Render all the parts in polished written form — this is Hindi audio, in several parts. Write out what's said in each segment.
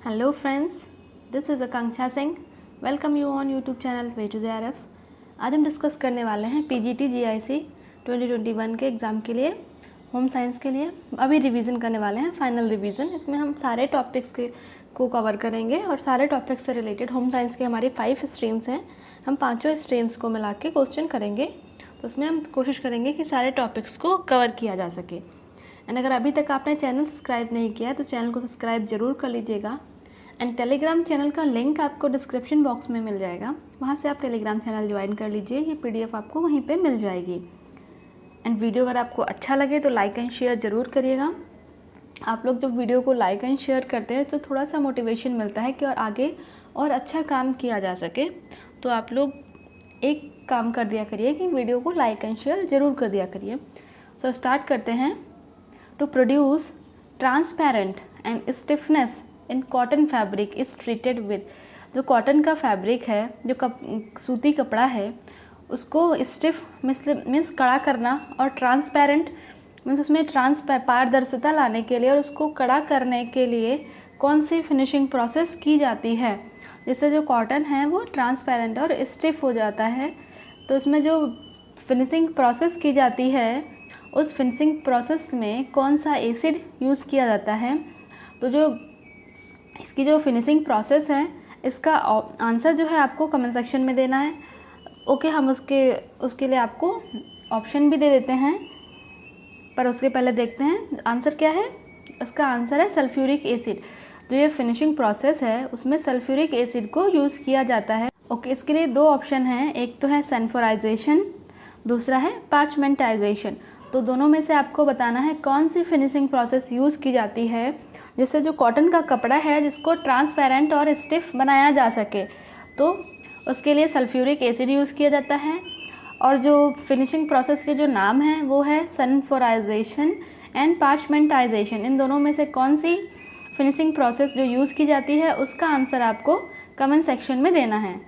Hello friends, this is Akanksha Singh. Welcome you on YouTube channel way to JRF। आज हम डिस्कस करने वाले हैं PGT GIC 2021 के एग्ज़ाम के लिए, होम साइंस के लिए। अभी रिवीजन करने वाले हैं, फाइनल रिवीजन। इसमें हम सारे टॉपिक्स को कवर करेंगे और सारे टॉपिक्स से रिलेटेड होम साइंस के हमारी 5 स्ट्रीम्स हैं। हम पाँचों स्ट्रीम्स को मिला के क्वेश्चन करेंगे, तो उसमें हम कोशिश करेंगे कि सारे टॉपिक्स को कवर किया जा सके। एंड अगर अभी तक आपने चैनल सब्सक्राइब नहीं किया है तो चैनल को सब्सक्राइब ज़रूर कर लीजिएगा। एंड टेलीग्राम चैनल का लिंक आपको डिस्क्रिप्शन बॉक्स में मिल जाएगा, वहाँ से आप टेलीग्राम चैनल ज्वाइन कर लीजिए। ये PDF आपको वहीं पे मिल जाएगी। एंड वीडियो अगर आपको अच्छा लगे तो लाइक एंड शेयर ज़रूर करिएगा। आप लोग जब वीडियो को लाइक एंड शेयर करते हैं तो थोड़ा सा मोटिवेशन मिलता है कि और आगे और अच्छा काम किया जा सके। तो आप लोग एक काम कर दिया करिए कि वीडियो को लाइक एंड शेयर ज़रूर कर दिया करिए। सो स्टार्ट करते हैं। To produce transparent and stiffness in cotton fabric is treated with, जो कॉटन का फैब्रिक है, जो सूती कपड़ा है, उसको स्टिफ मीन्स कड़ा करना और ट्रांसपेरेंट मीन्स उसमें पारदर्शिता लाने के लिए और उसको कड़ा करने के लिए कौन सी फिनिशिंग प्रोसेस की जाती है, जिससे जो कॉटन है वो ट्रांसपेरेंट और स्टिफ हो जाता है। तो उसमें जो फिनिशिंग प्रोसेस की जाती है, उस फिनिशिंग प्रोसेस में कौन सा एसिड यूज़ किया जाता है। तो जो इसकी जो फिनिशिंग प्रोसेस है, इसका आंसर जो है आपको कमेंट सेक्शन में देना है। ओके, हम उसके लिए आपको ऑप्शन भी दे देते हैं, पर उसके पहले देखते हैं आंसर क्या है। इसका आंसर है सल्फ्यूरिक एसिड। जो ये फिनिशिंग प्रोसेस है उसमें सल्फ्यूरिक एसिड को यूज़ किया जाता है। ओके, इसके लिए दो ऑप्शन हैं, एक तो है सल्फ्यूराइजेशन, दूसरा है पार्चमेंटाइजेशन। तो दोनों में से आपको बताना है कौन सी फिनिशिंग प्रोसेस यूज़ की जाती है जिससे जो कॉटन का कपड़ा है जिसको ट्रांसपेरेंट और स्टिफ बनाया जा सके। तो उसके लिए सल्फ्यूरिक एसिड यूज़ किया जाता है। और जो फिनिशिंग प्रोसेस के जो नाम हैं वो है सल्फ्यूराइजेशन एंड पार्चमेंटाइजेशन। इन दोनों में से कौन सी फिनिशिंग प्रोसेस जो यूज़ की जाती है उसका आंसर आपको कमेंट सेक्शन में देना है।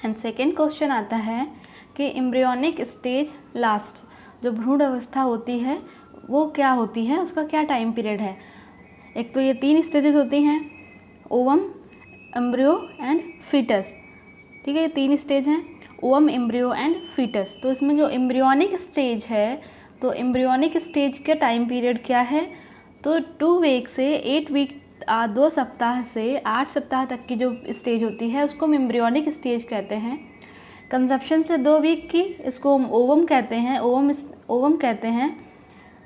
एंड सेकेंड क्वेश्चन आता है कि एम्ब्रियोनिक स्टेज लास्ट, जो भ्रूण अवस्था होती है वो क्या होती है, उसका क्या टाइम पीरियड है। एक तो ये 3 स्टेजेस होती हैं, ओवम, एम्ब्रियो एंड फीटस। ठीक है, ये 3 स्टेज हैं, ओवम, एम्ब्रियो एंड फीटस। तो इसमें जो एम्ब्रियोनिक स्टेज है, तो एम्ब्रियोनिक स्टेज का टाइम पीरियड क्या है। तो 2 वीक से 8 वीक, 2 सप्ताह से 8 सप्ताह तक की जो स्टेज होती है उसको हम एम्ब्रियोनिक स्टेज कहते हैं। कंसेप्शन से 2 वीक की, इसको हम ओवम कहते हैं, ओवम कहते हैं।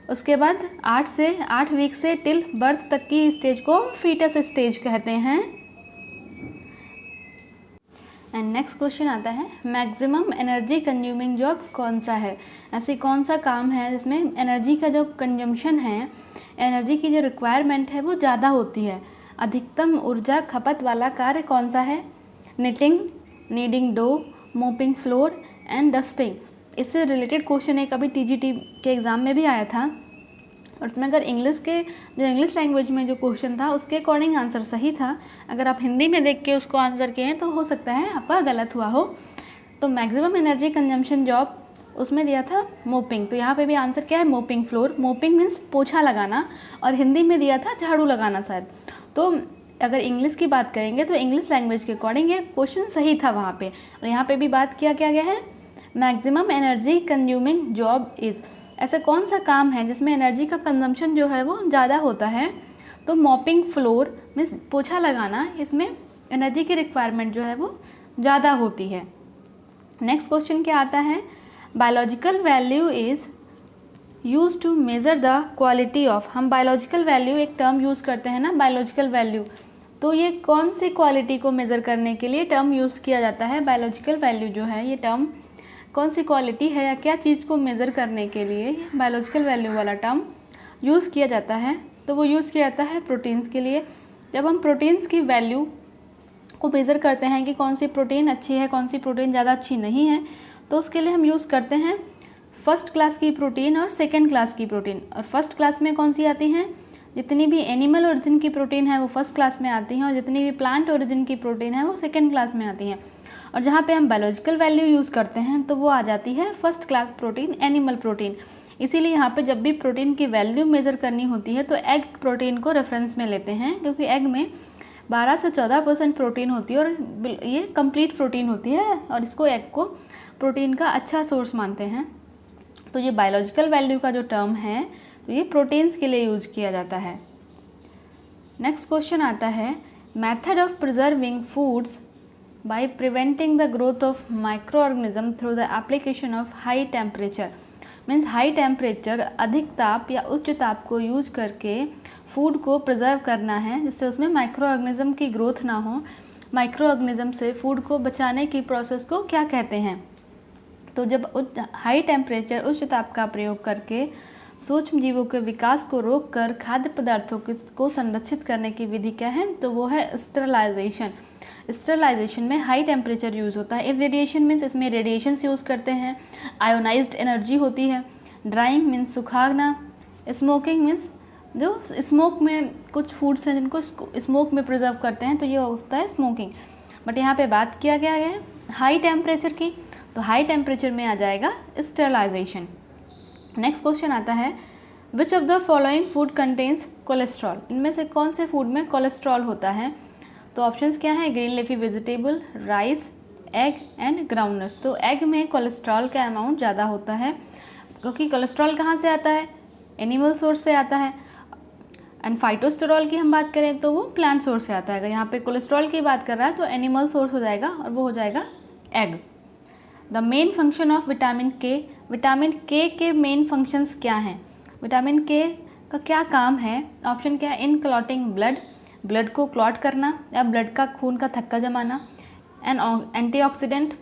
उसके बाद 8 वीक से टिल बर्थ तक की स्टेज को हम फीटस स्टेज कहते हैं। एंड नेक्स्ट क्वेश्चन आता है, मैक्सिमम एनर्जी कंज्यूमिंग जॉब कौन सा है। ऐसे कौन सा काम है जिसमें एनर्जी का जो कंजम्पशन है, एनर्जी की जो रिक्वायरमेंट है वो ज़्यादा होती है। अधिकतम ऊर्जा खपत वाला कार्य कौन सा है। Knitting, kneading dough, mopping floor and dusting. इससे रिलेटेड क्वेश्चन एक अभी TGT के एग्ज़ाम में भी आया था, और उसमें अगर इंग्लिश लैंग्वेज में जो क्वेश्चन था उसके अकॉर्डिंग आंसर सही था। अगर आप हिंदी में देख के उसको आंसर किए हैं तो हो सकता है आपका गलत हुआ हो। तो मैक्सिमम एनर्जी कंजम्पशन जॉब उसमें दिया था मोपिंग, तो यहाँ पे भी आंसर क्या है, मोपिंग फ्लोर। मोपिंग मीन्स पोछा लगाना, और हिंदी में दिया था झाड़ू लगाना शायद। तो अगर इंग्लिश की बात करेंगे तो इंग्लिश लैंग्वेज के अकॉर्डिंग ये क्वेश्चन सही था वहाँ पे। और यहाँ पे भी बात किया क्या गया है, maximum energy consuming job is, ऐसा कौन सा काम है जिसमें एनर्जी का कंजम्पशन जो है वो ज़्यादा होता है। तो मॉपिंग फ्लोर मीन्स पोछा लगाना, इसमें एनर्जी की रिक्वायरमेंट जो है वो ज़्यादा होती है। नेक्स्ट क्वेश्चन क्या आता है, biological value is use to measure the quality of. हम बायोलॉजिकल वैल्यू एक टर्म यूज़ करते हैं ना, बायोलॉजिकल वैल्यू। तो ये कौन सी क्वालिटी को मेज़र करने के लिए टर्म यूज़ किया जाता है। बायोलॉजिकल वैल्यू जो है ये टर्म कौन सी क्वालिटी है या क्या चीज़ को मेज़र करने के लिए बायोलॉजिकल वैल्यू वाला टर्म यूज़ किया जाता है। तो वो यूज़ किया जाता है प्रोटीन्स के लिए। जब हम प्रोटीन्स की वैल्यू को मेज़र करते हैं कि कौन सी प्रोटीन अच्छी है, कौन सी प्रोटीन ज़्यादा अच्छी नहीं है, तो उसके लिए हम यूज़ करते हैं फर्स्ट क्लास की प्रोटीन और सेकेंड क्लास की प्रोटीन। और फर्स्ट क्लास में कौन सी आती हैं, जितनी भी एनिमल ओरिजिन की प्रोटीन है वो फर्स्ट क्लास में आती हैं, और जितनी भी प्लांट ओरिजिन की प्रोटीन है वो सेकेंड क्लास में आती हैं। और जहाँ पे हम बायोलॉजिकल वैल्यू यूज़ करते हैं तो वो आ जाती है first class protein, animal protein. इसीलिए यहाँ पे जब भी प्रोटीन की वैल्यू मेज़र करनी होती है तो एग प्रोटीन को रेफरेंस में लेते हैं, क्योंकि एग में 12 से 14% प्रोटीन होती है और ये कंप्लीट प्रोटीन होती है और इसको एग को प्रोटीन का अच्छा सोर्स मानते हैं। तो ये बायोलॉजिकल वैल्यू का जो टर्म है तो ये प्रोटीन्स के लिए यूज किया जाता है। नेक्स्ट क्वेश्चन आता है, method of preserving foods by preventing the growth of micro organism through the application of high temperature. Means high temperature, अधिक ताप या उच्च ताप को यूज करके फूड को प्रिजर्व करना है जिससे उसमें माइक्रो ऑर्गेनिज्म की ग्रोथ ना हो। माइक्रो ऑर्गेनिज्म से फूड को बचाने की प्रोसेस को क्या कहते हैं? तो जब हाई टेम्परेचर, उच्च ताप का प्रयोग करके सूक्ष्म जीवों के विकास को रोककर खाद्य पदार्थों को संरक्षित करने की विधि क्या है? तो वो है स्टरलाइजेशन। स्टरलाइजेशन में हाई टेम्परेचर यूज़ होता है। इरेडिएशन मीन्स इसमें रेडिएशंस यूज़ करते हैं। आयोनाइज्ड एनर्जी होती है। ड्राइंग मीन्स सुखाना। स्मोकिंग मीन्स जो स्मोक में कुछ फूड्स हैं जिनको स्मोक में प्रिजर्व करते हैं तो ये होता है स्मोकिंग। बट यहाँ पे बात किया गया है हाई टेम्परेचर की, तो हाई टेम्परेचर में आ जाएगा स्टरलाइजेशन। नेक्स्ट क्वेश्चन आता है, which of the following food contains cholesterol. इनमें से कौन से फूड में कोलेस्ट्रॉल होता है? तो ऑप्शंस क्या है? Green leafy vegetable, rice, egg and groundnuts. तो एग में कोलेस्ट्रॉल का अमाउंट ज़्यादा होता है क्योंकि कोलेस्ट्रॉल कहाँ से आता है? एनिमल सोर्स से आता है। एंड फाइटोस्टेरॉल की हम बात करें तो वो प्लांट सोर्स से आता है। अगर यहाँ पे कोलेस्ट्रॉल की बात कर रहा है तो एनिमल सोर्स हो जाएगा और वो हो जाएगा egg. The main function of vitamin के। विटामिन के मेन फंक्शंस क्या हैं? विटामिन के का क्या काम है? ऑप्शन क्या है? इन क्लॉटिंग ब्लड, ब्लड को क्लॉट करना या ब्लड का खून का थक्का जमाना। And antioxidant,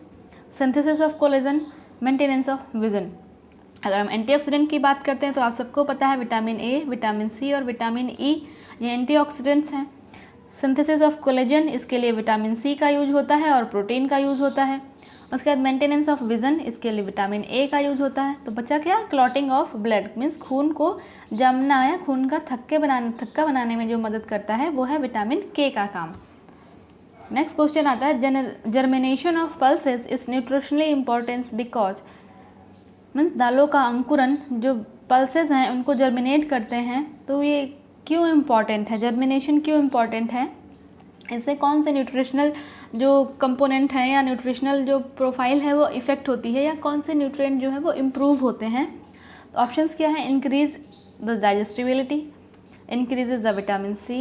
synthesis of collagen, maintenance of vision. अगर हम एंटीऑक्सीडेंट की बात करते हैं तो आप सबको पता है विटामिन ए, विटामिन सी और विटामिन ई ये एंटीऑक्सीडेंट्स हैं। सिंथेसिस ऑफ कोलेजन, इसके लिए विटामिन सी का यूज होता है और प्रोटीन का यूज होता है। उसके बाद मेंटेनेंस ऑफ विजन, इसके लिए विटामिन ए का यूज होता है। तो बचा क्या? क्लॉटिंग ऑफ ब्लड मीन्स खून को जमना या खून का थक्का बनाने में जो मदद करता है वो है विटामिन के का काम। नेक्स्ट क्वेश्चन आता है, germination of pulses is nutritionally importance because. Means दालों का अंकुरन, जो पल्सेस हैं उनको जर्मिनेट करते हैं तो ये क्यों इम्पॉर्टेंट है? जर्मिनेशन क्यों इम्पॉर्टेंट है? इससे कौन से न्यूट्रिशनल जो कंपोनेंट हैं या न्यूट्रिशनल जो प्रोफाइल है वो इफ़ेक्ट होती है या कौन से न्यूट्रिएंट जो है वो इम्प्रूव होते हैं? तो ऑप्शंस क्या है? Increase the digestibility, increases the vitamin C,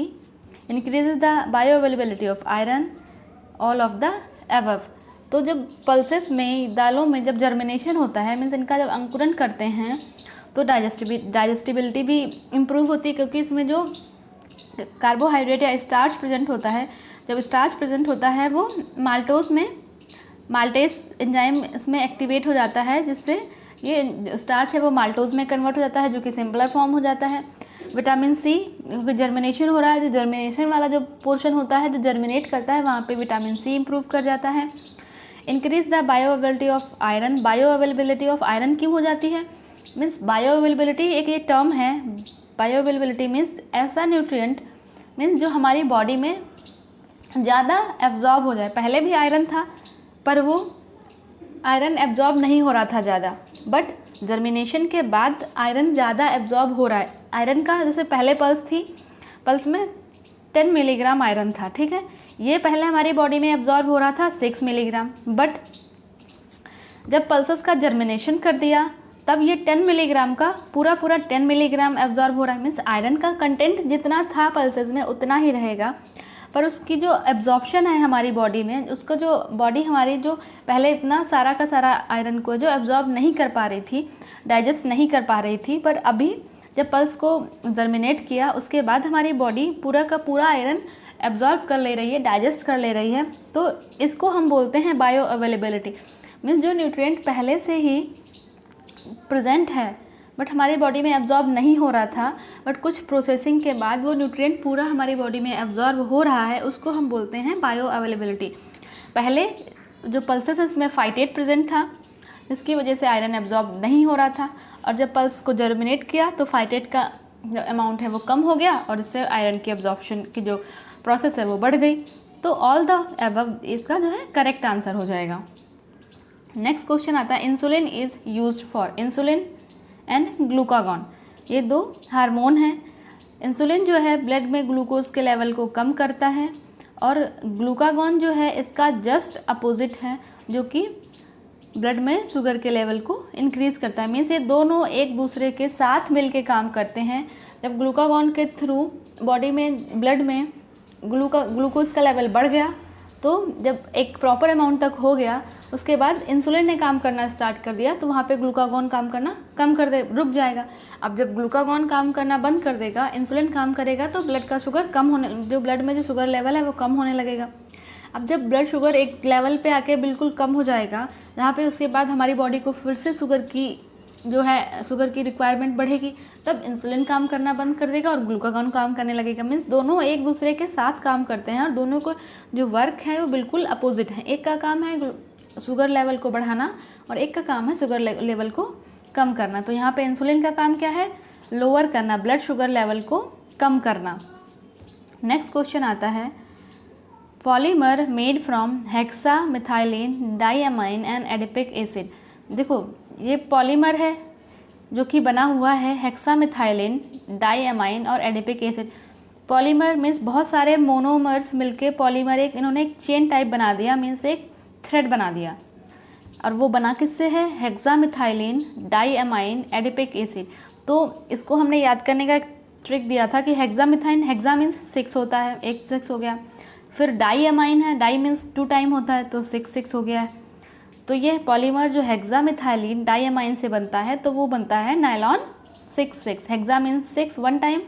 increases the bioavailability of iron, all of the above. तो जब पल्सेस में, दालों में जब जर्मिनेशन होता है मीन्स इनका जब अंकुरन करते हैं तो डाइजेस्टिबिलिटी भी इम्प्रूव होती है क्योंकि इसमें जो कार्बोहाइड्रेट या स्टार्च प्रेजेंट होता है, जब स्टार्च प्रेजेंट होता है वो माल्टेज एंजाइम इसमें एक्टिवेट हो जाता है जिससे ये स्टार्च है वो माल्टोज में कन्वर्ट हो जाता है जो कि सिंपलर फॉर्म हो जाता है। विटामिन सी, क्योंकि जर्मिनेशन हो रहा है, जो जर्मिनेशन वाला जो पोर्शन होता है जो जर्मिनेट करता है वहाँ पे विटामिन सी इंप्रूव कर जाता है। Increase the bioavailability of iron. Bio availability of iron क्यों हो जाती है? मीन्स बायो अवेलेबिलिटी एक ये टर्म है। बायो अवेलेबिलिटी मीन्स ऐसा न्यूट्रिएंट मीन्स जो हमारी बॉडी में ज़्यादा एब्जॉर्ब हो जाए। पहले भी आयरन था पर वो आयरन एब्जॉर्ब नहीं हो रहा था ज़्यादा, बट जर्मिनेशन के बाद आयरन ज़्यादा एब्जॉर्ब हो रहा है। आयरन का जैसे पहले पल्स थी, पल्स में 10 मिलीग्राम आयरन था, ठीक है। ये पहले हमारी बॉडी में एब्जॉर्ब हो रहा था 6 मिलीग्राम, बट जब पल्सेस का जर्मिनेशन कर दिया तब ये 10 मिलीग्राम का पूरा 10 मिलीग्राम एब्जॉर्ब हो रहा है। मीन्स आयरन का कंटेंट जितना था पल्सेस में उतना ही रहेगा, पर उसकी जो एब्जॉर्प्शन है हमारी बॉडी में, उसको जो बॉडी हमारी जो पहले इतना सारा का सारा आयरन को जो एब्जॉर्ब नहीं कर पा रही थी, डाइजेस्ट नहीं कर पा रही थी, पर अभी जब पल्स को जर्मिनेट किया उसके बाद हमारी बॉडी पूरा का पूरा आयरन एब्जॉर्ब कर ले रही है, डाइजेस्ट कर ले रही है। तो इसको हम बोलते हैं बायो अवेलेबिलिटी। मीन्स जो न्यूट्रिएंट पहले से ही प्रेजेंट है बट हमारी बॉडी में एब्जॉर्ब नहीं हो रहा था, बट कुछ प्रोसेसिंग के बाद वो न्यूट्रिएंट पूरा हमारी बॉडी में एब्जॉर्ब हो रहा है, उसको हम बोलते हैं बायो अवेलेबिलिटी। पहले जो पल्सेस है उसमें फाइटेट प्रेजेंट था जिसकी वजह से आयरन एब्जॉर्ब नहीं हो रहा था, और जब पल्स को जर्मिनेट किया तो फाइटेट का जो अमाउंट है वो कम हो गया और इससे आयरन की एब्जॉर्प्शन की जो प्रोसेस है वो बढ़ गई। तो ऑल द अबव इसका जो है करेक्ट आंसर हो जाएगा। नेक्स्ट क्वेश्चन आता है, insulin is used for. Insulin and glucagon ये दो हार्मोन हैं। इंसुलिन जो है ब्लड में ग्लूकोज के लेवल को कम करता है और ग्लूकागॉन जो है इसका जस्ट अपोजिट है, जो कि ब्लड में शुगर के लेवल को इंक्रीज़ करता है। मीन्स ये दोनों एक दूसरे के साथ मिलके काम करते हैं। जब ग्लूकागॉन के थ्रू बॉडी में ब्लड में ग्लूकोज का लेवल बढ़ गया, तो जब एक प्रॉपर अमाउंट तक हो गया, उसके बाद इंसुलिन ने काम करना स्टार्ट कर दिया, तो वहाँ पे ग्लूकागॉन काम करना रुक जाएगा। अब जब ग्लूकागॉन काम करना बंद कर देगा, इंसुलिन काम करेगा, तो ब्लड का शुगर कम होने, जो ब्लड में जो शुगर लेवल है वो कम होने लगेगा। अब जब ब्लड शुगर एक लेवल पे आके बिल्कुल कम हो जाएगा, जहाँ पे उसके बाद हमारी बॉडी को फिर से शुगर की रिक्वायरमेंट बढ़ेगी, तब इंसुलिन काम करना बंद कर देगा और ग्लूकागॉन काम करने लगेगा। मीन्स दोनों एक दूसरे के साथ काम करते हैं और दोनों को जो वर्क है वो बिल्कुल अपोजिट है। एक का काम है शुगर लेवल को बढ़ाना और एक का काम है शुगर लेवल को कम करना। तो यहाँ पे इंसुलिन का काम क्या है? लोअर करना, ब्लड शुगर लेवल को कम करना। नेक्स्ट क्वेश्चन आता है, polymer made from hexamethylene diamine and adipic acid. देखो ये पॉलीमर है जो कि बना हुआ है हेक्सामिथाइलिन, डाइअमाइन और एडिपिक एसिड। पॉलीमर मीन्स बहुत सारे मोनोमर्स मिलके पॉलीमर इन्होंने एक चेन टाइप बना दिया, मीन्स एक थ्रेड बना दिया। और वो बना किससे है? Hexamethylene, diamine, adipic acid. तो इसको हमने याद करने का एक ट्रिक दिया था कि हेक्सा मीन्स 6 होता है, 1 6 हो गया। फिर डाइअमाइन है, डाई मीन्स 2 टाइम होता है, तो 6 हो गया है। तो ये पॉलीमर जो हेक्सामिथाइलिन डाइअमाइन से बनता है, तो वो बनता है nylon 6। Hexa means 6 1 time,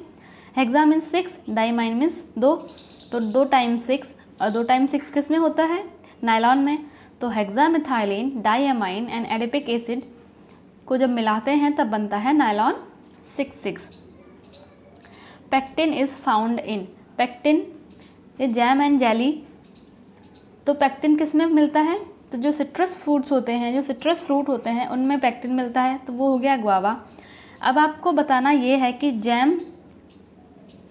hexa means 6, diamine means 2, तो 2 टाइम 6 और 2 टाइम 6 किस में होता है? नायलॉन में। तो hexamethylene, diamine and adipic acid को जब मिलाते हैं तब बनता है nylon 6। Pectin is found in, pectin ये जैम एंड जेली। तो पेक्टिन किस में मिलता है? तो जो सिट्रस फ्रूट होते हैं उनमें पेक्टिन मिलता है, तो वो हो गया गुआवा। अब आपको बताना ये है कि जैम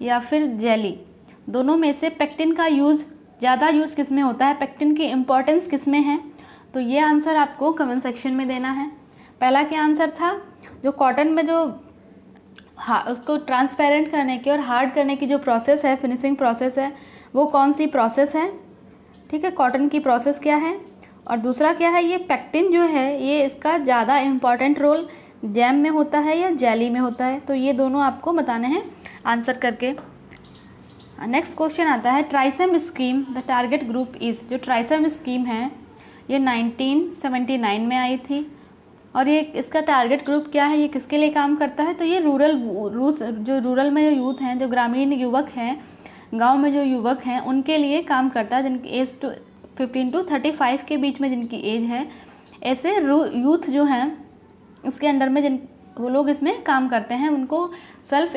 या फिर जेली, दोनों में से पेक्टिन का ज़्यादा यूज़ किस में होता है, पेक्टिन की इम्पॉर्टेंस किस में है? तो ये आंसर आपको कमेंट सेक्शन में देना है। पहला क्या आंसर था? जो कॉटन में जो उसको ट्रांसपेरेंट करने की और हार्ड करने की जो प्रोसेस है, फिनिशिंग प्रोसेस है, वो कौन सी प्रोसेस है? ठीक है, कॉटन की प्रोसेस क्या है? और दूसरा क्या है? ये पेक्टिन जो है ये इसका ज़्यादा इम्पॉर्टेंट रोल जैम में होता है या जेली में होता है? तो ये दोनों आपको बताने हैं आंसर करके। नेक्स्ट क्वेश्चन आता है, TRYSEM scheme the target group is. जो ट्राइसम स्कीम है ये 1979 में आई थी और ये इसका टारगेट ग्रुप क्या है, ये किसके लिए काम करता है? तो ये रूरल में जो यूथ हैं, जो ग्रामीण युवक हैं, गांव में जो युवक हैं, उनके लिए काम करता है, जिनकी एज 15 to 35 के बीच में जिनकी एज है। ऐसे यूथ जो हैं इसके अंडर में वो लोग इसमें काम करते हैं। उनको सेल्फ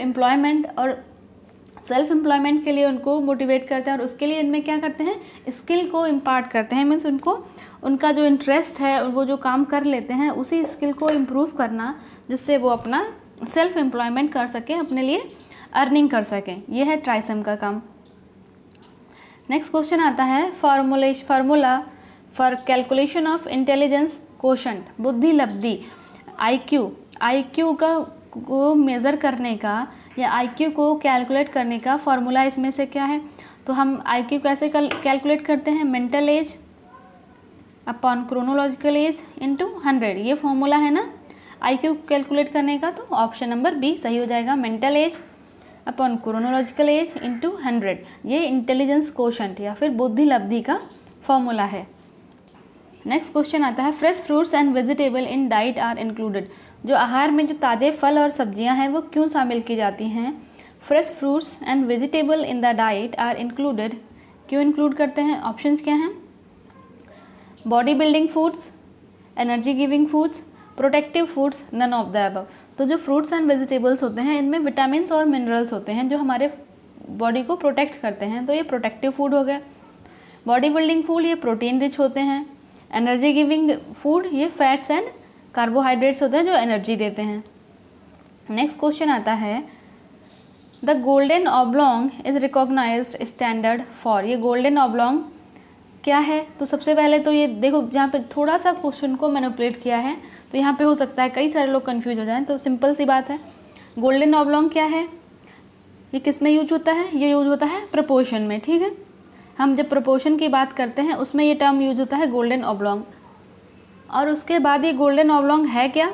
एम्प्लॉयमेंट के लिए उनको मोटिवेट करते हैं और उसके लिए इनमें क्या करते हैं? स्किल को इम्पार्ट करते हैं। मीन्स उनका जो इंटरेस्ट है और वो जो काम कर लेते हैं उसी स्किल को इम्प्रूव करना, जिससे वो अपना सेल्फ एम्प्लॉयमेंट कर सकें, अपने लिए अर्निंग कर सकें। ये है ट्राइसम का काम। नेक्स्ट क्वेश्चन आता है, formula for calculation of intelligence quotient, बुद्धि लब्धि, आईक्यू को मेज़र करने का या आईक्यू को कैलकुलेट करने का फार्मूला इसमें से क्या है? तो हम आईक्यू कैसे कैलकुलेट करते हैं? Mental as upon chronological age into 100, ये फॉर्मूला है ना आईक्यू कैलकुलेट करने का। तो ऑप्शन नंबर बी सही हो जाएगा, mental as upon chronological age into 100। ये इंटेलिजेंस कोशेंट या फिर बुद्धि लब्धि का फॉर्मूला है। नेक्स्ट क्वेश्चन आता है, fresh fruits and vegetable in diet are included. जो आहार में जो ताज़े फल और सब्जियां हैं वो क्यों शामिल की जाती हैं? Fresh fruits and vegetable in the diet are included, क्यों इंक्लूड करते हैं? ऑप्शंस क्या हैं? Body building foods, energy giving foods, protective foods, none of the above. तो जो फ्रूट्स एंड वेजिटेबल्स होते हैं इनमें विटामिन्स और मिनरल्स होते हैं जो हमारे बॉडी को प्रोटेक्ट करते हैं, तो ये प्रोटेक्टिव फूड हो गया। बॉडी बिल्डिंग फूड ये प्रोटीन रिच होते हैं। एनर्जी गिविंग फूड ये फैट्स एंड कार्बोहाइड्रेट्स होते हैं जो एनर्जी देते हैं। नेक्स्ट क्वेश्चन आता है, the golden oblong is recognised standard for. ये गोल्डन ऑब्लोंग क्या है? तो सबसे पहले तो ये देखो, जहाँ पे थोड़ा सा क्वेश्चन को मैनिपुलेट किया है तो यहाँ पे हो सकता है कई सारे लोग कंफ्यूज हो जाएं। तो सिंपल सी बात है, गोल्डन ऑब्लोंग क्या है, ये किस में यूज होता है? ये यूज होता है प्रपोर्शन में, ठीक है। हम जब प्रोपोर्शन की बात करते हैं उसमें ये टर्म यूज होता है गोल्डन ऑब्लॉन्ग। और उसके बाद ये गोल्डन ऑब्लॉन्ग है क्या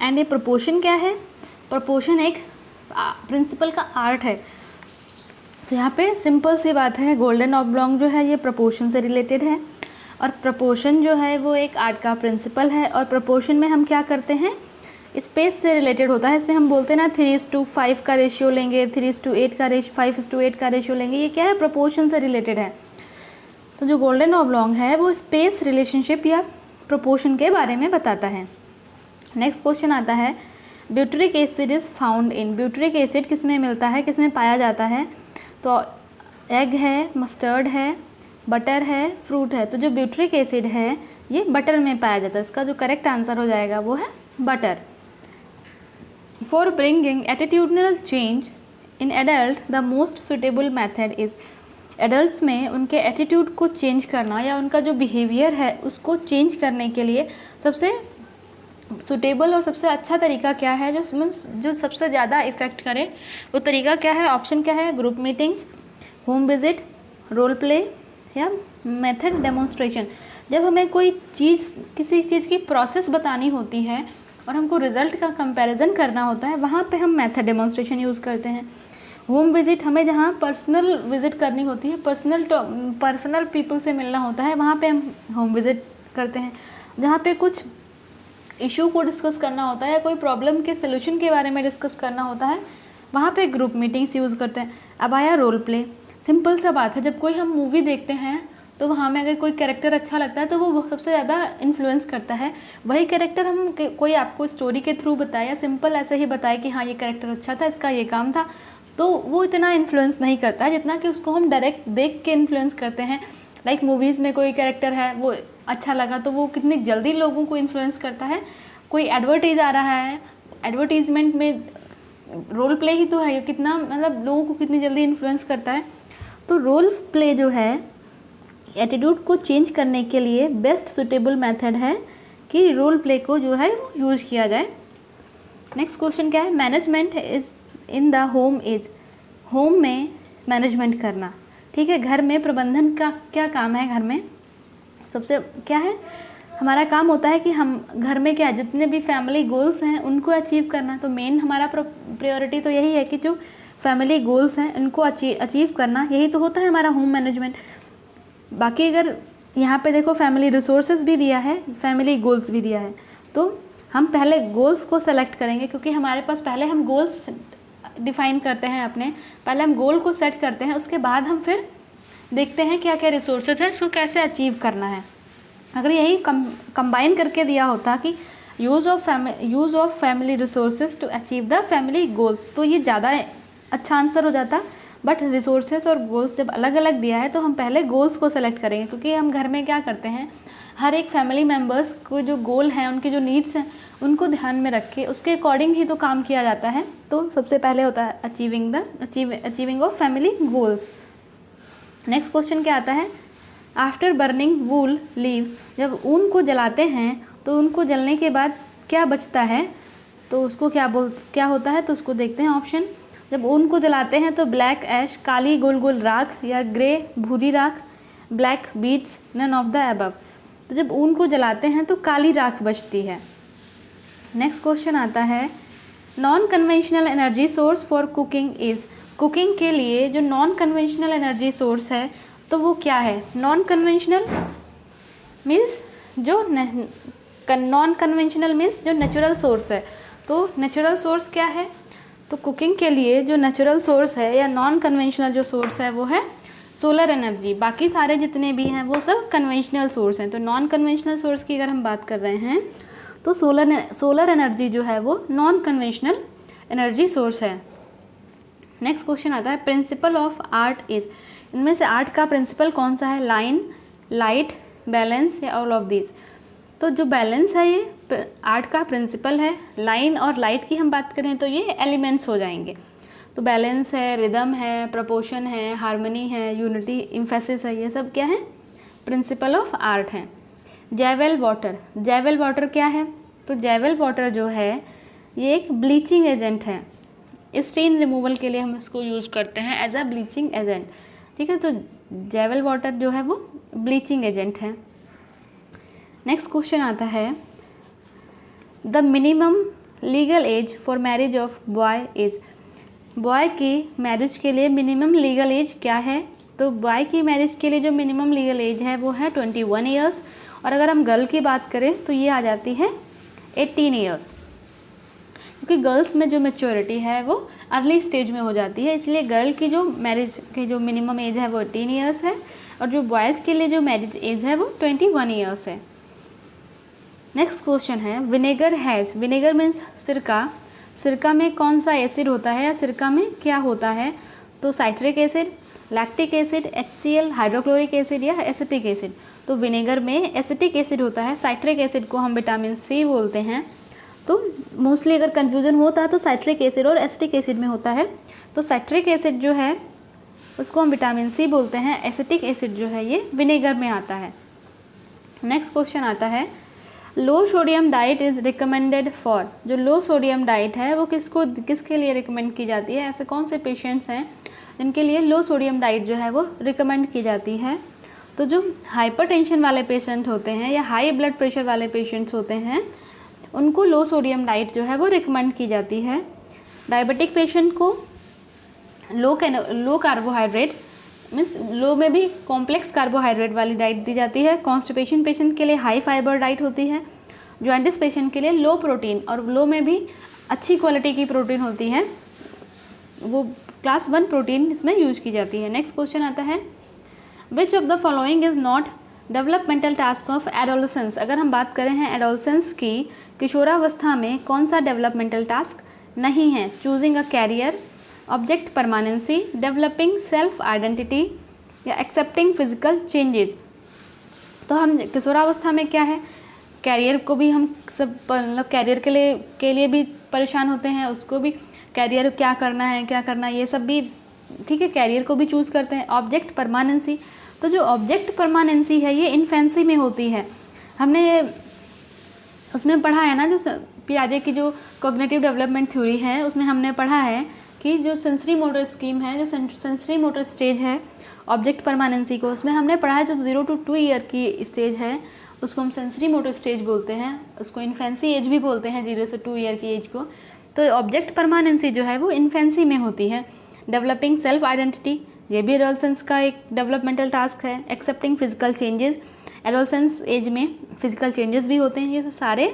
एंड ये प्रोपोर्शन क्या है? प्रोपोर्शन एक प्रिंसिपल का आर्ट है। तो यहाँ पे सिंपल सी बात है, गोल्डन ऑब्लॉन्ग जो है ये प्रोपोर्शन से रिलेटेड है और प्रोपोर्शन जो है वो एक आर्ट का प्रिंसिपल है। और प्रोपोर्शन में हम क्या करते हैं, स्पेस से रिलेटेड होता है। इसमें हम बोलते हैं ना 3:5 का रेशियो लेंगे, 3:8 का रेशियो, 5:8 का रेशियो लेंगे। ये क्या है? प्रोपोर्शन से रिलेटेड है। तो जो गोल्डन ऑब्लॉन्ग है वो स्पेस रिलेशनशिप या प्रोपोर्शन के बारे में बताता है। नेक्स्ट क्वेश्चन आता है, butyric acid is found in. Butyric acid किस में मिलता है, किस में पाया जाता है? तो एग है, मस्टर्ड है, बटर है, फ्रूट है। तो जो ब्यूटरिक एसिड है ये बटर में पाया जाता है। इसका जो करेक्ट आंसर हो जाएगा वो है butter. For bringing attitudinal change in adult the most suitable method is. Adults में उनके एटीट्यूड को चेंज करना या उनका जो बिहेवियर है उसको चेंज करने के लिए सबसे सुटेबल और सबसे अच्छा तरीका क्या है, जो सबसे ज़्यादा इफ़ेक्ट करे वो तरीका क्या है? ऑप्शन क्या है? Group meetings, home visit, role play या मेथड डेमोन्स्ट्रेशन। जब हमें कोई चीज़, किसी चीज़ की प्रोसेस बतानी होती है और हमको रिज़ल्ट का कंपैरिजन करना होता है, वहाँ पे हम मेथड डेमोन्स्ट्रेशन यूज़ करते हैं। होम विजिट हमें जहाँ पर्सनल विजिट करनी होती है, पर्सनल पीपल से मिलना होता है, वहाँ पे हम होम विजिट करते हैं। जहाँ पे कुछ इशू को डिस्कस करना होता है, कोई प्रॉब्लम के सलूशन के बारे में डिस्कस करना होता है, वहाँ पे ग्रुप मीटिंग्स यूज़ करते हैं। अब आया रोल प्ले। सिंपल सा बात है, जब कोई हम मूवी देखते हैं तो वहाँ में अगर कोई कैरेक्टर अच्छा लगता है तो वो सबसे ज़्यादा इन्फ्लुएंस करता है। वही कैरेक्टर हम कोई आपको स्टोरी के थ्रू बताए या सिंपल ऐसे ही बताए कि हाँ ये कैरेक्टर अच्छा था, इसका ये काम था, तो वो इतना इन्फ्लुएंस नहीं करता है जितना कि उसको हम डायरेक्ट देख के इन्फ्लुएंस करते हैं। लाइक मूवीज़ में कोई कैरेक्टर है वो अच्छा लगा तो वो कितनी जल्दी लोगों को इन्फ्लुएंस करता है। कोई एडवर्टाइज आ रहा है, एडवर्टीजमेंट में रोल प्ले ही तो है, कितना मतलब लोगों को कितनी जल्दी इन्फ्लुएंस करता है। तो रोल प्ले जो है एटीट्यूड को चेंज करने के लिए बेस्ट सुटेबल मेथड है कि रोल प्ले को जो है वो यूज़ किया जाए। नेक्स्ट क्वेश्चन क्या है, management is in the home is. Home में मैनेजमेंट करना, ठीक है, घर में प्रबंधन का क्या काम है? घर में सबसे क्या है, हमारा काम होता है कि हम घर में क्या जितने भी फैमिली गोल्स हैं उनको अचीव करना। तो मेन हमारा प्रायोरिटी तो यही है कि जो फैमिली गोल्स हैं उनको अचीव करना, यही तो होता है हमारा होम मैनेजमेंट। बाकी अगर यहाँ पे देखो फैमिली रिसोर्सेज भी दिया है, फैमिली गोल्स भी दिया है, तो हम पहले गोल्स को सेलेक्ट करेंगे क्योंकि हमारे पास पहले हम गोल्स डिफाइन करते हैं अपने, पहले हम गोल को सेट करते हैं, उसके बाद हम फिर देखते हैं क्या क्या रिसोर्सेज है, उसको कैसे अचीव करना है। अगर यही कंबाइन करके दिया होता कि use of family resources to achieve the family goals, तो ये ज़्यादा अच्छा आंसर हो जाता। बट रिसोर्सेज और गोल्स जब अलग अलग दिया है तो हम पहले गोल्स को सेलेक्ट करेंगे, क्योंकि हम घर में क्या करते हैं, हर एक फैमिली मेम्बर्स को जो गोल हैं, उनकी जो नीड्स हैं, उनको ध्यान में रख के उसके अकॉर्डिंग ही तो काम किया जाता है। तो सबसे पहले होता है achieving of family goals. Next question क्या आता है, आफ्टर बर्निंग वूल लीव्स। जब ऊन को जलाते हैं तो उनको जलने के बाद क्या बचता है, तो उसको क्या होता है, तो उसको देखते हैं ऑप्शन। जब ऊन को जलाते हैं तो ब्लैक ऐश, काली गोल गोल राख, या ग्रे भूरी राख, black beads, none of the above. तो जब ऊन को जलाते हैं तो काली राख बचती है। नेक्स्ट क्वेश्चन आता है, non conventional energy source for cooking is. Cooking के लिए जो नॉन कन्वेंशनल एनर्जी सोर्स है तो वो क्या है? नॉन कन्वेंशनल मीन्स जो नेचुरल सोर्स है। तो नेचुरल सोर्स क्या है? तो कुकिंग के लिए जो नेचुरल सोर्स है या नॉन कन्वेंशनल जो सोर्स है वो है सोलर एनर्जी। बाकी सारे जितने भी हैं वो सब कन्वेंशनल सोर्स हैं। तो नॉन कन्वेंशनल सोर्स की अगर हम बात कर रहे हैं तो सोलर एनर्जी जो है वो नॉन कन्वेंशनल एनर्जी सोर्स है। नेक्स्ट क्वेश्चन आता है, प्रिंसिपल ऑफ आर्ट इज़। इनमें से आर्ट का प्रिंसिपल कौन सा है? लाइन, लाइट, बैलेंस या ऑल ऑफ दिस। तो जो बैलेंस है ये आर्ट का प्रिंसिपल है। लाइन और लाइट की हम बात करें तो ये एलिमेंट्स हो जाएंगे। तो बैलेंस है, रिदम है, प्रपोर्शन है, हार्मनी है, यूनिटी, इम्फेसिस है, ये सब क्या है? प्रिंसिपल ऑफ आर्ट है। जैवेल वाटर। जैवेल वाटर क्या है? तो जैवेल वाटर जो है ये एक ब्लीचिंग एजेंट है। स्टेन रिमूवल के लिए हम इसको यूज़ करते हैं एज अ ब्लीचिंग एजेंट। ठीक है, तो जैवल वाटर जो है वो ब्लीचिंग एजेंट है। नेक्स्ट क्वेश्चन आता है the minimum legal age for marriage of boy is. Boy की मैरिज के लिए मिनिमम लीगल एज क्या है? तो बॉय की मैरिज के लिए जो मिनिमम लीगल एज है वो है 21 ईयर्स, और अगर हम गर्ल की बात करें तो ये आ जाती है 18 ईयर्स, क्योंकि गर्ल्स में जो मैच्योरिटी है वो अर्ली स्टेज में हो जाती है, इसलिए गर्ल की जो मैरिज की जो मिनिमम एज है वो 18 ईयर्स है, और जो बॉयज़ के लिए जो मैरिज एज है वो 21 ईयर्स है। नेक्स्ट क्वेश्चन है विनेगर हैज़। विनेगर मीन्स सिरका। सिरका में कौन सा एसिड होता है या सिरका में क्या होता है? तो citric acid, lactic acid, HCl, hydrochloric acid या एसिटिक एसिड। तो विनेगर में एसिटिक एसिड होता है। साइट्रिक एसिड को हम विटामिन C बोलते हैं। तो मोस्टली अगर कन्फ्यूज़न होता है तो साइट्रिक एसिड और एसिटिक एसिड में होता है। तो साइट्रिक एसिड जो है उसको हम विटामिन C बोलते हैं। एसिटिक एसिड जो है ये विनेगर में आता है। नेक्स्ट क्वेश्चन आता है low sodium diet is recommended for. जो लो सोडियम डाइट है वो किसके लिए रिकमेंड की जाती है? ऐसे कौन से पेशेंट्स हैं जिनके लिए लो सोडियम डाइट जो है वो रिकमेंड की जाती है? तो जो हाइपरटेंशन वाले पेशेंट होते हैं या हाई ब्लड प्रेशर वाले पेशेंट्स होते हैं उनको लो सोडियम डाइट जो है वो रिकमेंड की जाती है। डायबिटिक पेशेंट को लो कार्बोहाइड्रेट मीन्स लो में भी कॉम्प्लेक्स कार्बोहाइड्रेट वाली डाइट दी जाती है। कॉन्स्टिपेशन पेशेंट के लिए हाई फाइबर डाइट होती है। जॉइंटिस पेशेंट के लिए लो प्रोटीन, और लो में भी अच्छी क्वालिटी की प्रोटीन होती है, वो क्लास 1 प्रोटीन इसमें यूज की जाती है। नेक्स्ट क्वेश्चन आता है which of the following is not developmental task of adolescence. अगर हम बात करें हैं एडोलसेंस की, किशोरावस्था में कौन सा डेवलपमेंटल टास्क नहीं है? Choosing a career, object permanence, developing self identity या एक्सेप्टिंग फिजिकल चेंजेस। तो हम किशोरावस्था में क्या है, कैरियर को भी हम सब मतलब कैरियर के लिए भी परेशान होते हैं, उसको भी कैरियर क्या करना है ये सब भी ठीक है, कैरियर को भी चूज़ करते हैं। ऑब्जेक्ट परमानेंसी, तो जो ऑब्जेक्ट परमानेंसी है ये इन्फेंसी में होती है। हमने उसमें पढ़ा है ना, जो पियाजे की जो कॉग्निटिव डेवलपमेंट थ्योरी है उसमें हमने पढ़ा है कि जो सेंसरी मोटर स्कीम है, जो सेंसरी मोटर स्टेज है ऑब्जेक्ट परमानेंसी को, उसमें हमने पढ़ा है जो 0 to 2 ईयर की स्टेज है उसको हम सेंसरी मोटर स्टेज बोलते हैं, उसको इन्फेंसी एज भी बोलते हैं 0 से 2 ईयर की एज को। तो ऑब्जेक्ट परमानेंसी जो है वो इन्फेंसी में होती है। डेवलपिंग सेल्फ आइडेंटिटी, ये भी एडोलसेंस का एक डेवलपमेंटल टास्क है। Accepting physical changes, adolescence age में फिजिकल चेंजेस भी होते हैं। ये तो सारे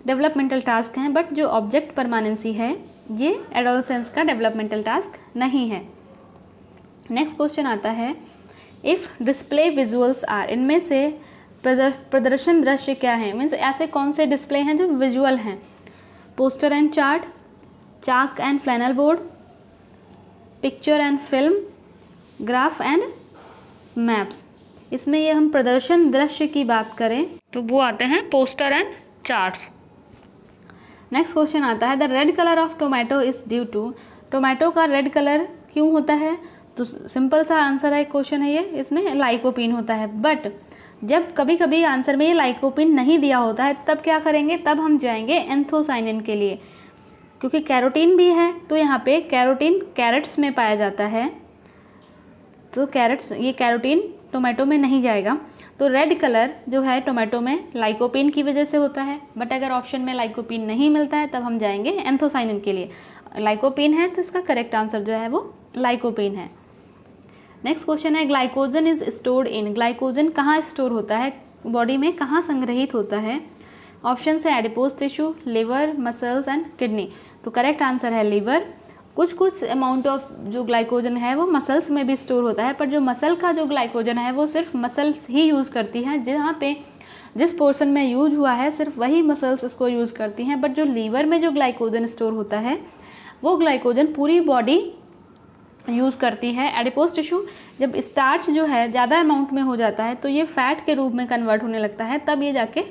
डेवलपमेंटल टास्क हैं, बट जो ऑब्जेक्ट परमानेंसी है ये एडोलसेंस का डेवलपमेंटल टास्क नहीं है। नेक्स्ट क्वेश्चन आता है इफ़ डिस्प्ले विजुअल्स आर। इनमें से प्रदर्शन दृश्य क्या है? मीन्स ऐसे कौन से डिस्प्ले हैं जो विजुअल हैं? Poster and chart, chalk and flannel board, picture and film, graph and maps. इसमें ये हम प्रदर्शन दृश्य की बात करें तो वो आते हैं poster and charts. Next question आता है the red colour of tomato is due to. Tomato का रेड कलर क्यों होता है? तो सिंपल सा आंसर है क्वेश्चन है ये, इसमें लाइकोपीन होता है। बट जब कभी कभी आंसर में ये लाइकोपीन नहीं दिया होता है तब क्या करेंगे? तब हम जाएंगे एंथोसाइनिन के लिए, क्योंकि कैरोटीन भी है। तो यहाँ पे कैरोटीन कैरेट्स में पाया जाता है, तो कैरेट्स ये कैरोटीन टोमेटो में नहीं जाएगा। तो रेड कलर जो है टोमेटो में लाइकोपीन की वजह से होता है। बट अगर ऑप्शन में लाइकोपीन नहीं मिलता है तब हम जाएंगे एंथोसाइनिन के लिए। लाइकोपीन है तो इसका करेक्ट आंसर जो है वो लाइकोपीन है। नेक्स्ट क्वेश्चन है glycogen is stored in. Glycogen कहाँ स्टोर होता है, बॉडी में कहाँ संग्रहित होता है? ऑप्शन है adipose tissue, liver, muscles and kidney. तो करेक्ट आंसर है लिवर। कुछ अमाउंट ऑफ जो ग्लाइकोजन है वो मसल्स में भी स्टोर होता है, पर जो मसल का जो ग्लाइकोजन है वो सिर्फ मसल्स ही यूज़ करती हैं। जहाँ पे जिस पोर्शन में यूज हुआ है सिर्फ वही मसल्स इसको यूज़ करती हैं। बट जो लीवर में जो ग्लाइकोजन स्टोर होता है वो ग्लाइकोजन पूरी बॉडी यूज़ करती है। एडिपोज टिश्यू जब स्टार्च जो है ज़्यादा अमाउंट में हो जाता है तो ये फैट के रूप में कन्वर्ट होने लगता है, तब ये जाके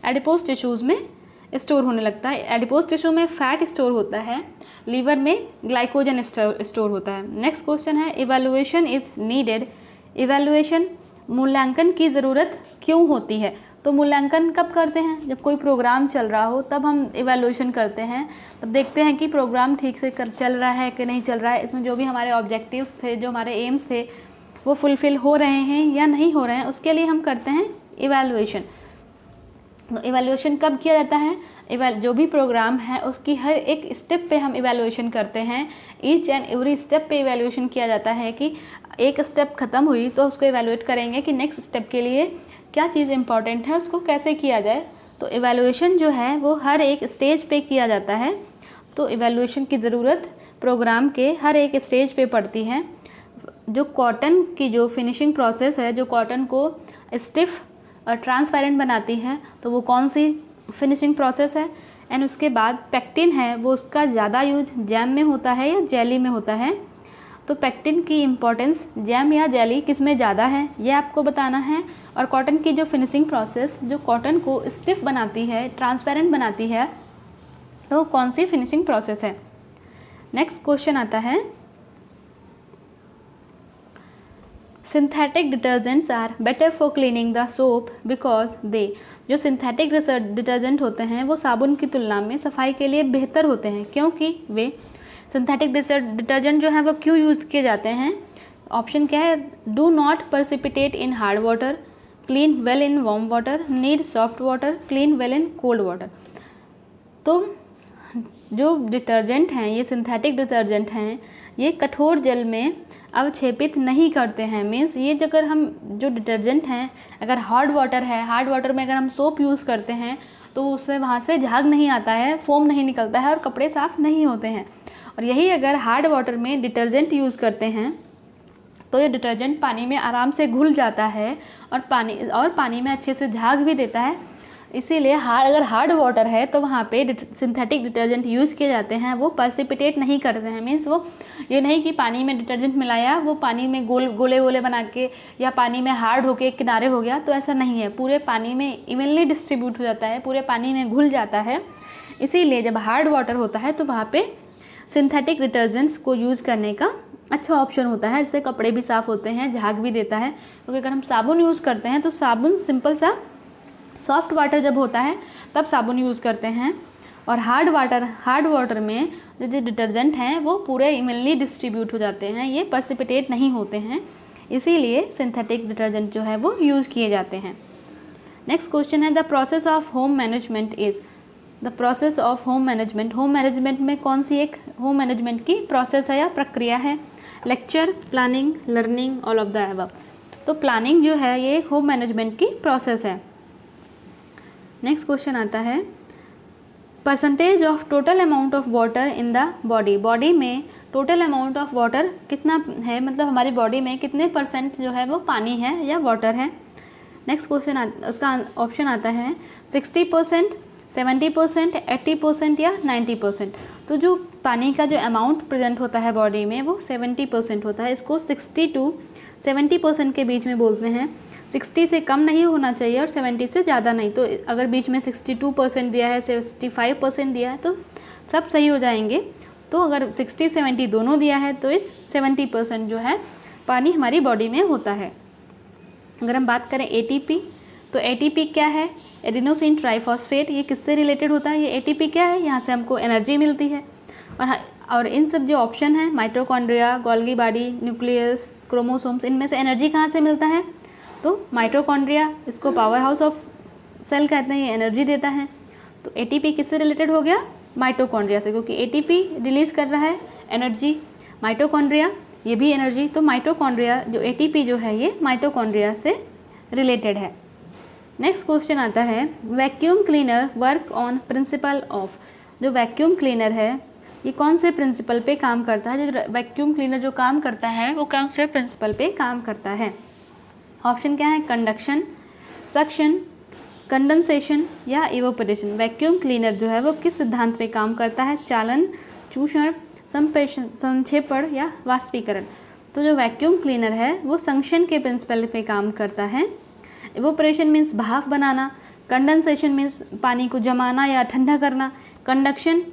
एडिपोज टिश्यूज़ में स्टोर होने लगता है। एडिपोज टिश्यू में फैट स्टोर होता है, लीवर में ग्लाइकोजन स्टोर होता है। नेक्स्ट क्वेश्चन है इवैल्यूएशन इज़ नीडेड। इवैल्यूएशन मूल्यांकन की ज़रूरत क्यों होती है? तो मूल्यांकन कब करते हैं? जब कोई प्रोग्राम चल रहा हो तब हम इवैल्यूएशन करते हैं, तब देखते हैं कि प्रोग्राम ठीक से चल रहा है कि नहीं चल रहा है। इसमें जो भी हमारे ऑब्जेक्टिव्स थे, जो हमारे एम्स थे, वो फुलफ़िल हो रहे हैं या नहीं हो रहे हैं, उसके लिए हम करते हैं इवैल्यूएशन। तो इवैल्यूएशन कब किया जाता है? जो भी प्रोग्राम है उसकी हर एक स्टेप पे हम इवैल्यूएशन करते हैं। ईच एंड एवरी स्टेप पे इवैल्यूएशन किया जाता है कि एक स्टेप ख़त्म हुई तो उसको इवैल्यूएट करेंगे कि नेक्स्ट स्टेप के लिए क्या चीज़ इंपॉर्टेंट है, उसको कैसे किया जाए। तो इवैल्यूएशन जो है वो हर एक स्टेज पे किया जाता है। तो इवैल्यूएशन की ज़रूरत प्रोग्राम के हर एक स्टेज पे पड़ती है। जो कॉटन की जो फिनिशिंग प्रोसेस है, जो कॉटन को स्टिफ और ट्रांसपेरेंट बनाती है, तो वो कौन सी फिनिशिंग प्रोसेस है। एंड उसके बाद पेक्टिन है, वो उसका ज़्यादा यूज जैम में होता है या जेली में होता है। तो पेक्टिन की इम्पोर्टेंस जैम या जेली किस में ज़्यादा है, ये आपको बताना है। और कॉटन की जो फिनिशिंग प्रोसेस जो कॉटन को स्टिफ बनाती है, ट्रांसपेरेंट बनाती है, तो कौन सी फिनिशिंग प्रोसेस है। नेक्स्ट क्वेश्चन आता है, synthetic detergents are better for cleaning the soap because they. जो सिंथेटिक डिटर्जेंट होते हैं वो साबुन की तुलना में सफाई के लिए बेहतर होते हैं, क्योंकि वे सिंथेटिक डिटर्जेंट जो है वो क्यों यूज़ किए जाते हैं। ऑप्शन क्या है, do not precipitate in hard water, clean well in warm water, need soft water, clean well in cold water. तो जो डिटर्जेंट हैं, ये सिंथेटिक डिटर्जेंट हैं, ये कठोर जल में अवक्षेपित नहीं करते हैं। मीन्स ये अगर हम जो डिटर्जेंट हैं, अगर हार्ड वाटर है, हार्ड वाटर में अगर हम सोप यूज़ करते हैं तो उससे वहाँ से झाग नहीं आता है, फोम नहीं निकलता है और कपड़े साफ़ नहीं होते हैं। और यही अगर हार्ड वाटर में डिटर्जेंट यूज़ करते हैं तो ये डिटर्जेंट पानी में आराम से घुल जाता है और पानी में अच्छे से झाग भी देता है। इसीलिए अगर हार्ड वाटर है तो वहाँ पे सिंथेटिक डिटर्जेंट यूज़ किए जाते हैं, वो पर्सिपिटेट नहीं करते हैं। मीन्स वो ये नहीं कि पानी में डिटर्जेंट मिलाया, वो पानी में गोले गोले बना के या पानी में हार्ड होके किनारे हो गया, तो ऐसा नहीं है। पूरे पानी में इवनली डिस्ट्रीब्यूट हो जाता है, पूरे पानी में घुल जाता है। इसीलिए जब हार्ड वाटर होता है तो वहाँ पे सिंथेटिक डिटर्जेंट्स को यूज़ करने का अच्छा ऑप्शन होता है, जिससे कपड़े भी साफ़ होते हैं, झाग भी देता है। क्योंकि अगर हम साबुन यूज़ करते हैं तो साबुन सिंपल सा सॉफ्ट वाटर जब होता है तब साबुन यूज़ करते हैं, और हार्ड वाटर में जो डिटर्जेंट हैं वो पूरे इवनली डिस्ट्रीब्यूट हो जाते हैं, ये पर्सिपिटेट नहीं होते हैं। इसीलिए सिंथेटिक डिटर्जेंट जो है वो यूज़ किए जाते हैं। नेक्स्ट क्वेश्चन है, the process of home management is. The process of home management, home management में कौन सी एक होम मैनेजमेंट की प्रोसेस है या प्रक्रिया है। Lecture, planning, learning, all of the above. तो प्लानिंग जो है ये एक होम मैनेजमेंट की प्रोसेस है। नेक्स्ट क्वेश्चन आता है, percentage of total amount of water in the body. Body में टोटल अमाउंट ऑफ वाटर कितना है, मतलब हमारी बॉडी में कितने परसेंट जो है वो पानी है या वाटर है। नेक्स्ट क्वेश्चन उसका ऑप्शन आता है 60%, 70%, 80% या 90%। तो जो पानी का जो अमाउंट प्रेजेंट होता है बॉडी में वो 70% होता है। इसको 60 to 70% के बीच में बोलते हैं। 60 से कम नहीं होना चाहिए और 70 से ज़्यादा नहीं। तो अगर बीच में 62% दिया है, 65% दिया है तो सब सही हो जाएंगे। तो अगर 60-70 दोनों दिया है तो इस 70% जो है पानी हमारी बॉडी में होता है। अगर हम बात करें ATP, तो ATP क्या है, एडिनोसिन ट्राइफॉस्फेट। ये किससे रिलेटेड होता है, ये ATP क्या है, यहाँ से हमको एनर्जी मिलती है। और इन सब जो ऑप्शन है, mitochondria, Golgi body, nucleus, chromosomes, इनमें से एनर्जी कहाँ से मिलता है, तो माइटोकॉन्ड्रिया, इसको पावर हाउस ऑफ सेल कहते हैं, ये एनर्जी देता है। तो ATP किससे रिलेटेड हो गया, माइटोकॉन्ड्रिया से, क्योंकि ATP रिलीज़ कर रहा है एनर्जी, माइटोकॉन्ड्रिया ये भी एनर्जी। तो माइटोकॉन्ड्रिया जो ATP जो है ये माइटोकॉन्ड्रिया से रिलेटेड है। नेक्स्ट क्वेश्चन आता है, vacuum cleaner work on principle of. जो वैक्यूम क्लीनर है ये कौन से प्रिंसिपल पे काम करता है, जो वैक्यूम क्लीनर जो काम करता है वो कौन से प्रिंसिपल पे काम करता है। ऑप्शन क्या है, कंडक्शन, सक्शन, कंडेंसेशन या इवोपरेशन। वैक्यूम क्लीनर जो है वो किस सिद्धांत पे काम करता है, चालन, चूषण, संक्षेपण या वाष्पीकरण। तो जो वैक्यूम क्लीनर है वो संक्शन के प्रिंसिपल पे काम करता है। इवोपरेशन मीन्स भाप बनाना, कंडेंसेशन मीन्स पानी को जमाना या ठंडा करना, कंडक्शन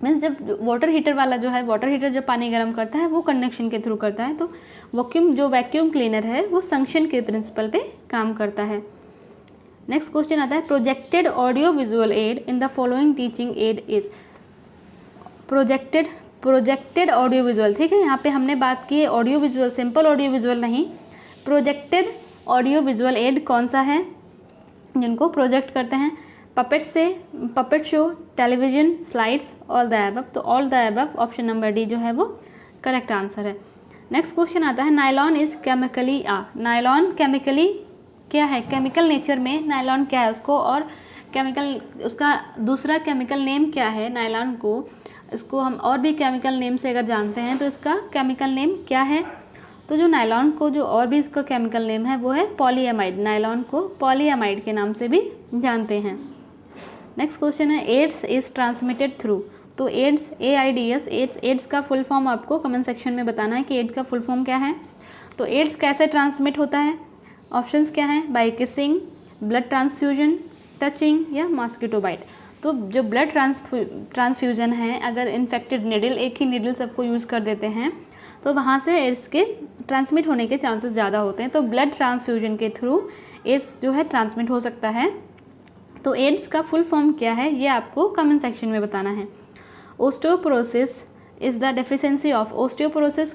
मीन्स जब वाटर हीटर वाला जो है, वाटर हीटर जब पानी गर्म करता है वो कंडक्शन के थ्रू करता है। तो वैक्यूम क्लीनर है वो संक्शन के प्रिंसिपल पे काम करता है। नेक्स्ट क्वेश्चन आता है, projected audio visual aid in the following teaching aid is. Projected audio visual, ठीक है, यहाँ पे हमने बात की है audio visual, simple audio visual नहीं, प्रोजेक्टेड ऑडियो विजुअल एड कौन सा है जिनको प्रोजेक्ट करते हैं, पपेट से, puppet show, television, slides, all the above. तो all the above option number D जो है वो करेक्ट आंसर है। नेक्स्ट क्वेश्चन आता है nylon is chemically nylon chemically क्या है, केमिकल नेचर में नायलॉन क्या है उसको, और केमिकल उसका दूसरा केमिकल नेम क्या है नायलॉन को, इसको हम और भी केमिकल नेम से अगर जानते हैं तो इसका केमिकल नेम क्या है। तो जो नायलॉन को जो और भी इसका केमिकल नेम है वो है पॉलीएमाइड, नायलॉन को पॉलीएमाइड के नाम से भी जानते हैं। नेक्स्ट क्वेश्चन है एड्स इज ट्रांसमिटेड थ्रू। तो एड्स AIDS एड्स का फुल फॉर्म आपको कमेंट सेक्शन में बताना है कि एड्स का फुल फॉर्म क्या है। तो एड्स कैसे ट्रांसमिट होता है, ऑप्शंस क्या हैं, by kissing, blood transfusion, touching या मॉस्किटो बाइट। तो जो ब्लड ट्रांसफ्यूजन है, अगर इन्फेक्टेड निडल, एक ही निडल सबको यूज़ कर देते हैं तो वहाँ से एड्स के ट्रांसमिट होने के चांसेस ज़्यादा होते हैं। तो ब्लड ट्रांसफ्यूजन के थ्रू एड्स जो है ट्रांसमिट हो सकता है। तो एड्स का फुल फॉर्म क्या है ये आपको कमेंट सेक्शन में बताना है। Osteoporosis is the deficiency of, osteoporosis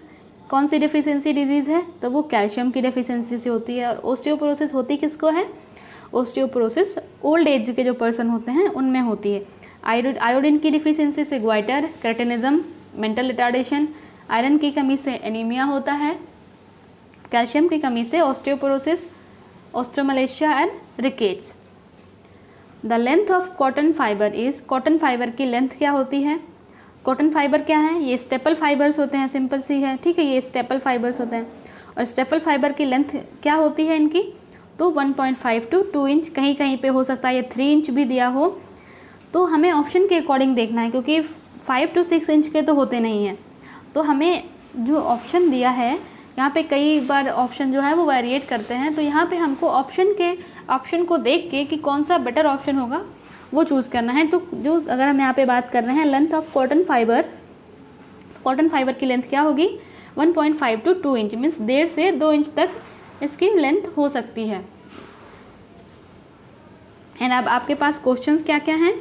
कौन सी डेफिशिएंसी डिजीज़ है, तो वो कैल्शियम की डेफिशिएंसी से होती है। और ओस्टियोपोरोसिस होती किसको है, ओस्टियोपोरोसिस ओल्ड एज के जो पर्सन होते हैं उनमें होती है। आयोडीन की डिफिशिएंसी से goitre, cretinism, mental retardation, iron की कमी से एनीमिया होता है, कैल्शियम की कमी से osteoporosis, osteomalacia and rickets. The length of cotton fibre is, cotton fibre की लेंथ क्या होती है, कॉटन फाइबर क्या है, ये स्टेपल फाइबर्स होते हैं, सिंपल सी है, ठीक है, ये स्टेपल फाइबर्स होते हैं। और स्टेपल फाइबर की लेंथ क्या होती है इनकी, तो 1.5 to 2 इंच, कहीं कहीं पे हो सकता है ये 3 इंच भी दिया हो। तो हमें ऑप्शन के अकॉर्डिंग देखना है क्योंकि 5 to 6 इंच के तो होते नहीं हैं। तो हमें जो ऑप्शन दिया है यहाँ पे कई बार ऑप्शन जो है वो वेरिएट करते हैं, तो यहाँ पे हमको ऑप्शन को देख के कि कौन सा बेटर ऑप्शन होगा वो चूज़ करना है। तो जो अगर हम यहाँ पे बात कर रहे हैं लेंथ ऑफ कॉटन फाइबर, तो कॉटन फाइबर की लेंथ क्या होगी 1.5 to 2 इंच, मीन्स 1.5 से 2 इंच तक इसकी लेंथ हो सकती है। एंड अब आपके पास क्वेश्चंस क्या क्या हैं,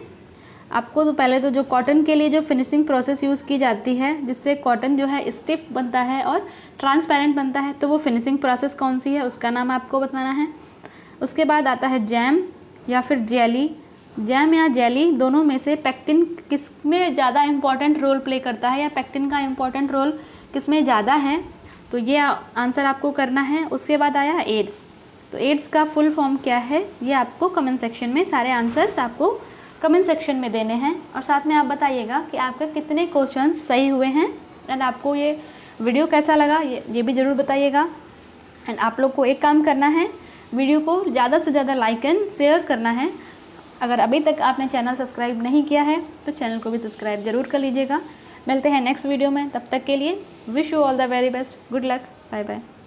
आपको तो पहले तो जो कॉटन के लिए जो फिनिशिंग प्रोसेस यूज़ की जाती है जिससे कॉटन जो है स्टिफ बनता है और ट्रांसपेरेंट बनता है, तो वो फिनिशिंग प्रोसेस कौन सी है उसका नाम आपको बताना है। उसके बाद आता है जैम या फिर जेली, जैम या जेली दोनों में से पेक्टिन किस में ज़्यादा इम्पॉर्टेंट रोल प्ले करता है या पेक्टिन का इम्पॉर्टेंट रोल किस में ज़्यादा है, तो ये आंसर आपको करना है। उसके बाद आया एड्स, तो एड्स का फुल फॉर्म क्या है ये आपको कमेंट सेक्शन में सारे आंसर्स आपको कमेंट सेक्शन में देने हैं। और साथ में आप बताइएगा कि आपके कितने क्वेश्चन सही हुए हैं एंड आपको ये वीडियो कैसा लगा ये भी ज़रूर बताइएगा। एंड आप लोग को एक काम करना है, वीडियो को ज़्यादा से ज़्यादा लाइक एंड शेयर करना है। अगर अभी तक आपने चैनल सब्सक्राइब नहीं किया है तो चैनल को भी सब्सक्राइब ज़रूर कर लीजिएगा। मिलते हैं नेक्स्ट वीडियो में, तब तक के लिए wish you all the very best, good luck, bye bye.